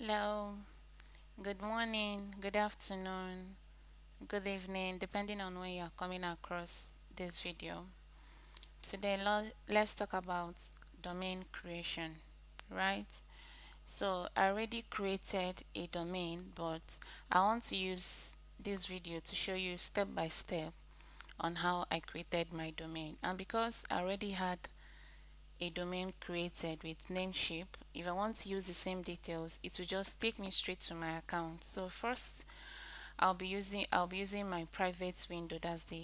Hello, good morning, good afternoon, good evening, depending on when you are coming across this video. Today, let's talk about domain creation, right? So, I already created a domain, but I want to use this video to show you step by step on how I created my domain. And because I already had a domain created with Namecheap, if I want to use the same details, it will just take me straight to my account. So first, I'll be using my private window.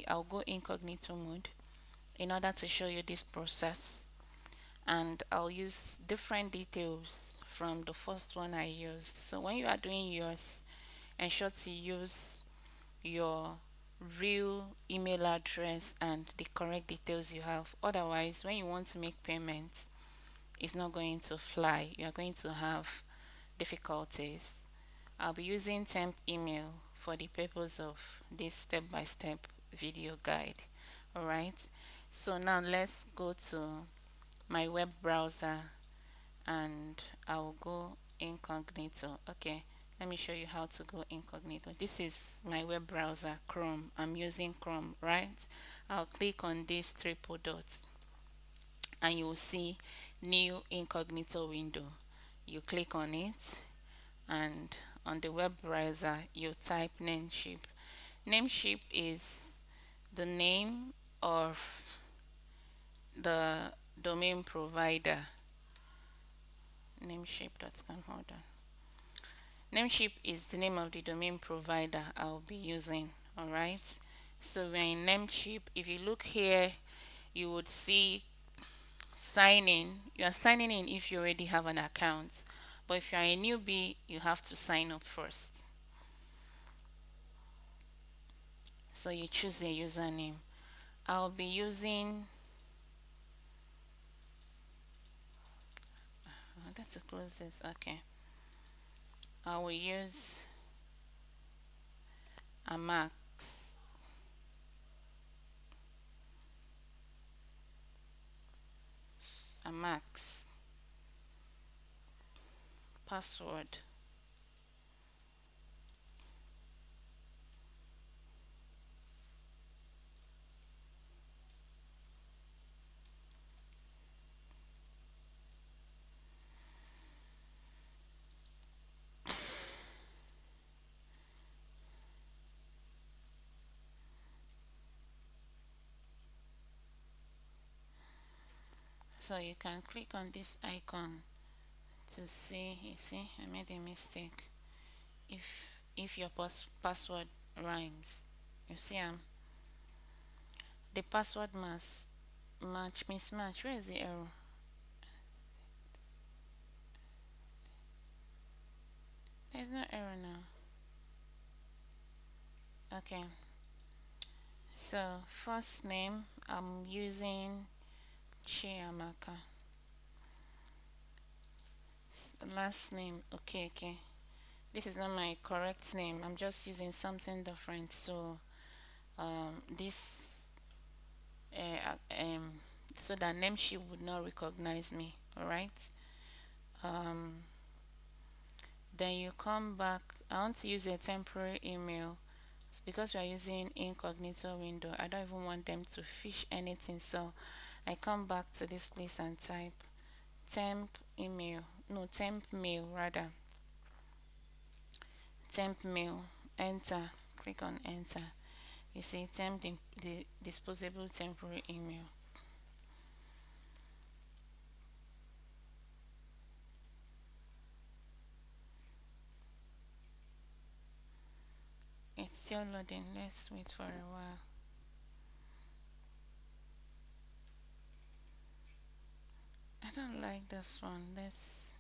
I'll go incognito mode in order to show you this process, and I'll use different details from the first one I used. So when you are doing yours, ensure to use your real email address and the correct details you have. Otherwise, when you want to make payments, it's not going to fly. You're going to have difficulties. I'll be using temp email for the purpose of this step-by-step video guide. Alright, so now let's go to my web browser and I'll go incognito. Okay, let me show you how to go incognito. This is my web browser, Chrome. I'm using Chrome, right? I'll click on these triple dots and you will see new incognito window. You click on it, and on the web browser you type Namecheap. Namecheap is the name of the domain provider. Namecheap.com. Hold on. Namecheap is the name of the domain provider I'll be using. Alright, so we're in Namecheap. If you look here, you would see sign in. You are signing in if you already have an account, but if you are a newbie, you have to sign up first. So you choose a username. I'll be using, I wanted to close this. Okay, I will use Amax. Amax password. So you can click on this icon to see. You see, I made a mistake. If your password rhymes, you see, the password must match mismatch. Where is the error? There's no error now. Okay, so first name I'm using Chiamaka. Last name, okay. This is not my correct name. I'm just using something different. So this so that Namecheap would not recognize me. All right. Um, then you come back. I want to use a temporary email. It's because we are using incognito window. I don't even want them to fish anything. So I come back to this place and type temp email. No, temp mail rather. Temp mail. Enter. Click on enter. You see temp the disposable temporary email. It's still loading. Let's wait for a while. I don't like this one. Let's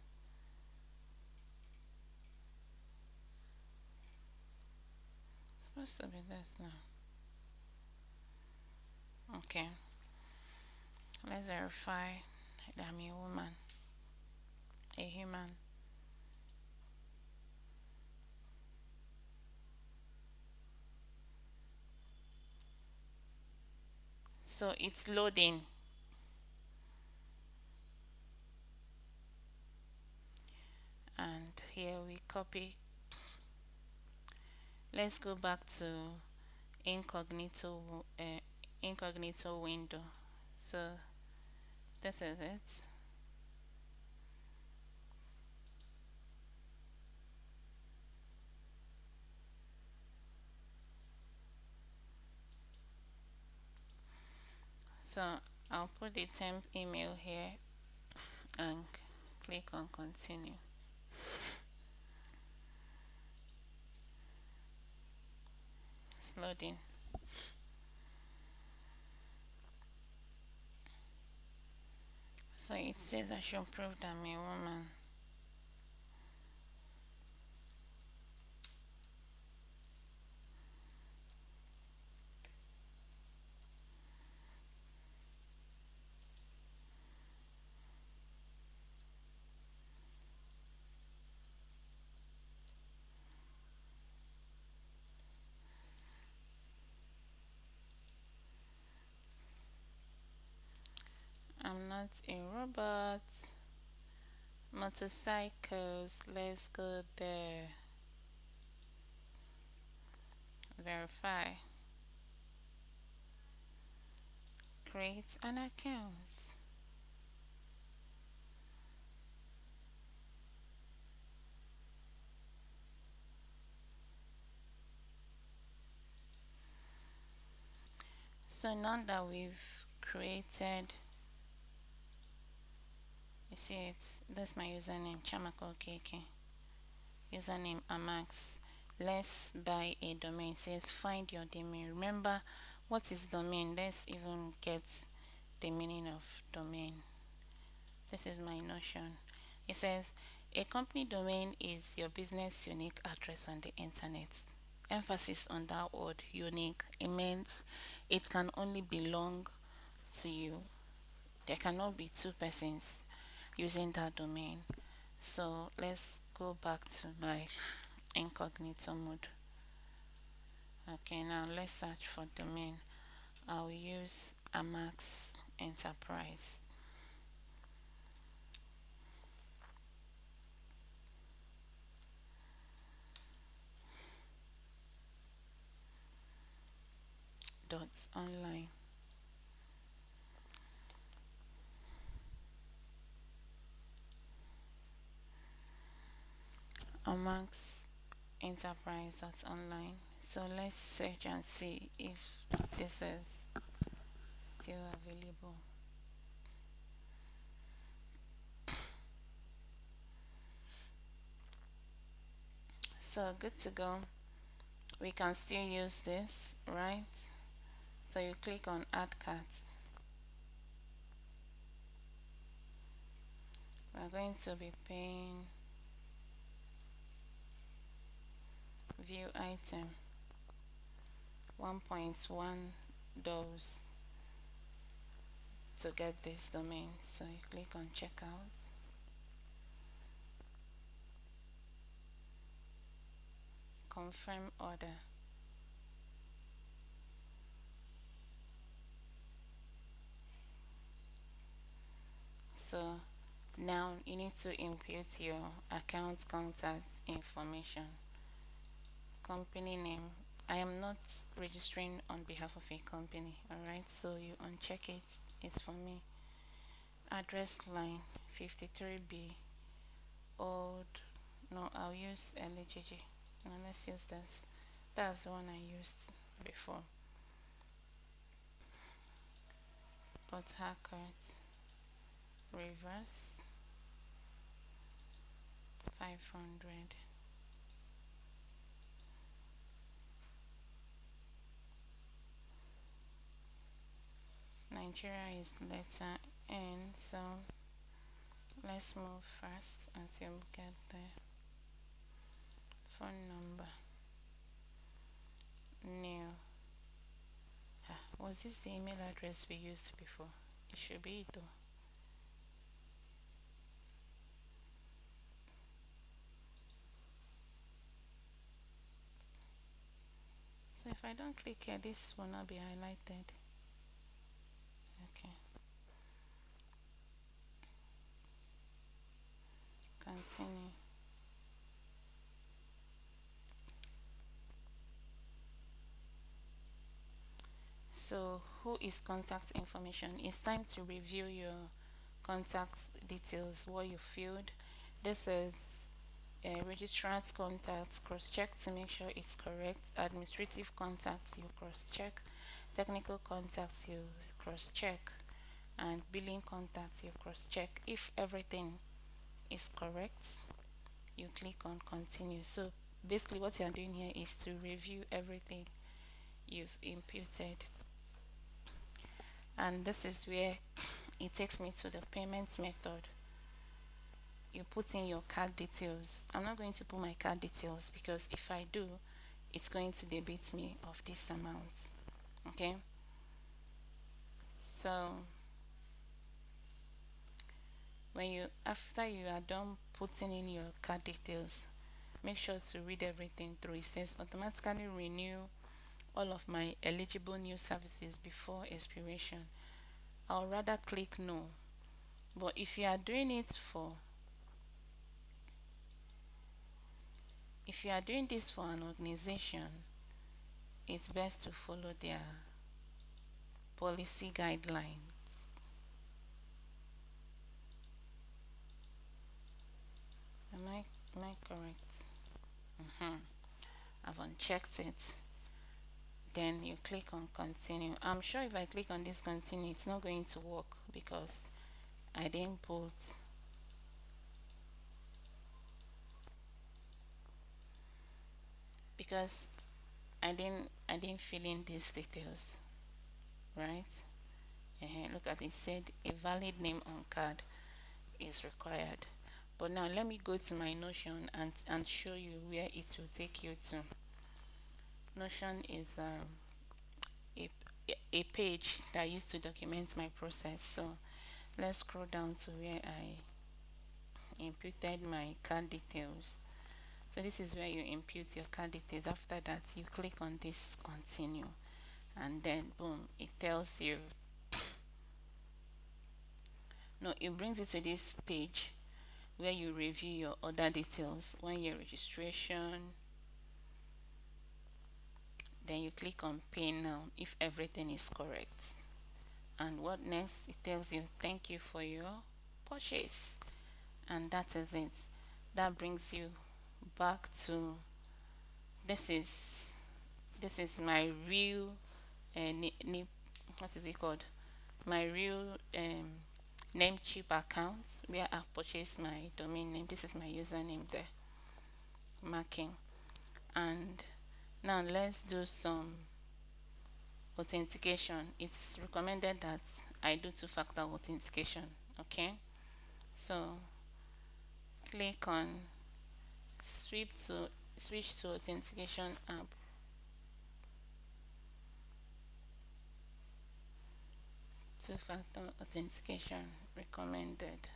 supposed to be this now. Okay. Let's verify that I'm a woman, a human. So it's loading. And here here, we copy. Let's go back to incognito incognito window. So this is it. So I'll put the temp email here and click on continue. It's loading. So it says I should prove that I'm a woman. I'm not a robot. Motorcycles, let's go there. Verify. Create an account. So now that we've created, you see it, that's my username, Chamako KK. Username Amax. Let's buy a domain. It says find your domain. Remember what is domain? Let's even get the meaning of domain. This is my notion. It says a company domain is your business unique address on the internet. Emphasis on that word unique. It means it can only belong to you. There cannot be two persons using that domain. So let's go back to my incognito mode. Okay, now let's search for domain. I'll use Amax Enterprise. Dot online. Amax Enterprise dot online. So let's search and see if this is still available. So good to go. We can still use this, right? So you click on add cart. We're going to be paying view item 1.1 dollars to get this domain. So you click on checkout. Confirm order. So now you need to input your account contact information. Company name. I am not registering on behalf of a company, alright? So you uncheck it. It's for me. Address line 53B. Old. No, I'll use LGG. No, let's use this. That's the one I used before. Port Harcourt. Reverse 500. Nigeria is letter N, so let's move first until we get there. Phone number. New. Was this the email address we used before? It should be it though. So if I don't click here, this will not be highlighted. Okay. Continue. So who is contact information? It's time to review your contact details, what you filled. This is registrar's contacts, cross check to make sure it's correct. Administrative contacts, you cross check. Technical contacts, you cross check. And billing contacts, you cross check. If everything is correct, you click on continue. So basically what you're doing here is to review everything you've imputed. And this is where it takes me to the payment method. You put in your card details. I'm not going to put my card details because if I do, it's going to debit me of this amount. Okay, so when you after you are done putting in your card details, make sure to read everything through. It says automatically renew all of my eligible new services before expiration. I'll rather click no. But if you are doing this for an organization, it's best to follow their policy guidelines. Am I correct? I've unchecked it. Then you click on continue. I'm sure if I click on this continue, it's not going to work because I didn't put because I didn't fill in these details, right? Look at it, said a valid name on card is required. But now let me go to my Notion and show you where it will take you to. Notion is a, a page that I used to document my process. So let's scroll down to where I inputted my card details. So this is where you input your card details. After that, you click on this continue, and then boom, it tells you, no, it brings you to this page where you review your other details, 1 year registration. Then you click on pay now if everything is correct. And what next? It tells you thank you for your purchase, and that is it. That brings you back to this is my real what is it called, my real Namecheap account where I've purchased my domain name. This is my username there, marking. And now let's do some authentication. It's recommended that I do two-factor authentication. Okay, so click on switch to authentication app. Two-factor authentication recommended.